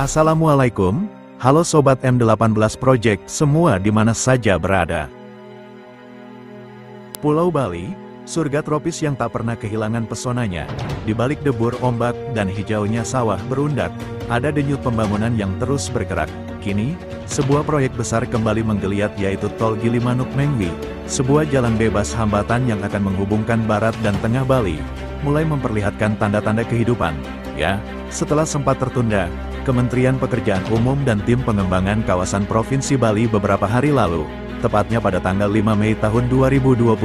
Assalamualaikum, halo Sobat M18 Project semua di mana saja berada. Pulau Bali, surga tropis yang tak pernah kehilangan pesonanya. Di balik debur ombak dan hijaunya sawah berundak, ada denyut pembangunan yang terus bergerak. Kini, sebuah proyek besar kembali menggeliat yaitu Tol Gilimanuk-Mengwi, sebuah jalan bebas hambatan yang akan menghubungkan barat dan tengah Bali, mulai memperlihatkan tanda-tanda kehidupan. Ya, setelah sempat tertunda, Kementerian Pekerjaan Umum dan tim pengembangan kawasan Provinsi Bali beberapa hari lalu, tepatnya pada tanggal 5 Mei tahun 2025,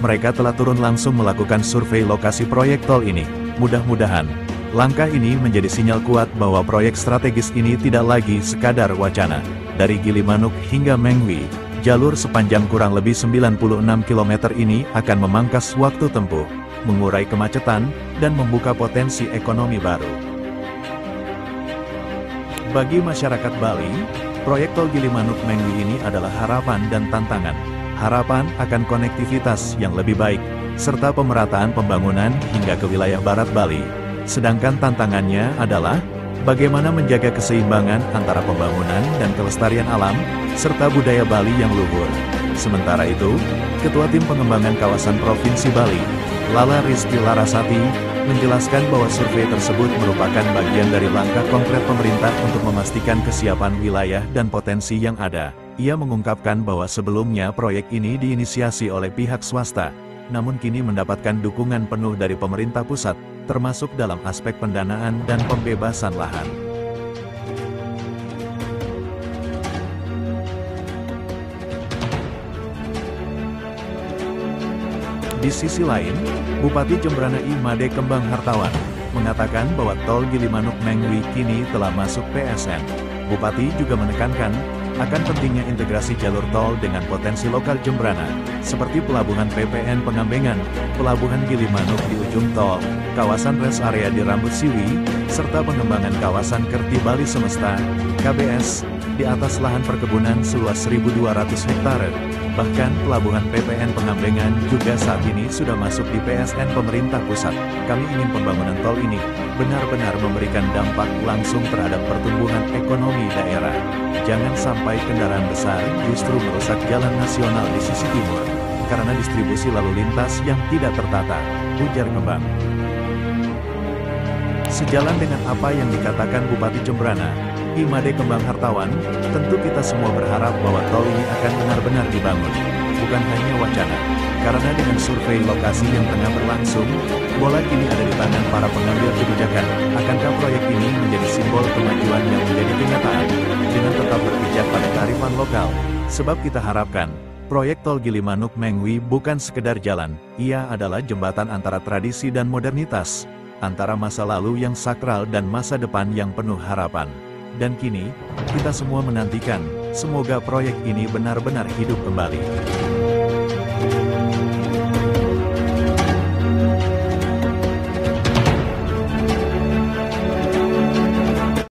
mereka telah turun langsung melakukan survei lokasi proyek tol ini. Mudah-mudahan, langkah ini menjadi sinyal kuat bahwa proyek strategis ini tidak lagi sekadar wacana. Dari Gilimanuk hingga Mengwi, jalur sepanjang kurang lebih 96 km ini akan memangkas waktu tempuh, mengurai kemacetan, dan membuka potensi ekonomi baru. Bagi masyarakat Bali, proyek Tol Gilimanuk-Mengwi ini adalah harapan dan tantangan. Harapan akan konektivitas yang lebih baik, serta pemerataan pembangunan hingga ke wilayah barat Bali. Sedangkan tantangannya adalah, bagaimana menjaga keseimbangan antara pembangunan dan kelestarian alam, serta budaya Bali yang luhur. Sementara itu, Ketua Tim Pengembangan Kawasan Provinsi Bali, Lala Rizky Larasati, menjelaskan bahwa survei tersebut merupakan bagian dari langkah konkret pemerintah untuk memastikan kesiapan wilayah dan potensi yang ada. Ia mengungkapkan bahwa sebelumnya proyek ini diinisiasi oleh pihak swasta, namun kini mendapatkan dukungan penuh dari pemerintah pusat, termasuk dalam aspek pendanaan dan pembebasan lahan. Di sisi lain, Bupati Jembrana I Made Kembang Hartawan mengatakan bahwa Tol Gilimanuk-Mengwi kini telah masuk PSN. Bupati juga menekankan akan pentingnya integrasi jalur tol dengan potensi lokal Jembrana, seperti Pelabuhan PPN Pengambengan, Pelabuhan Gilimanuk di ujung tol, kawasan rest area di Rambut Siwi, serta pengembangan kawasan Kerti Bali Semesta, KBS, di atas lahan perkebunan seluas 1.200 hektare. Bahkan Pelabuhan PPN Pengambengan juga saat ini sudah masuk di PSN pemerintah pusat. Kami ingin pembangunan tol ini benar-benar memberikan dampak langsung terhadap pertumbuhan ekonomi daerah. Jangan sampai kendaraan besar justru merusak jalan nasional di sisi timur, karena distribusi lalu lintas yang tidak tertata, ujar Kembang. Sejalan dengan apa yang dikatakan Bupati Jembrana, I Made Kembang Hartawan, tentu kita semua berharap bahwa tol ini akan benar-benar dibangun, bukan hanya wacana. Karena dengan survei lokasi yang tengah berlangsung, bola kini ada di tangan para pengambil kebijakan. Akankah proyek ini menjadi simbol kemajuan yang menjadi kenyataan, dengan tetap berpijak pada kearifan lokal? Sebab kita harapkan, proyek Tol Gilimanuk-Mengwi bukan sekedar jalan, ia adalah jembatan antara tradisi dan modernitas, antara masa lalu yang sakral dan masa depan yang penuh harapan. Dan kini, kita semua menantikan, semoga proyek ini benar-benar hidup kembali.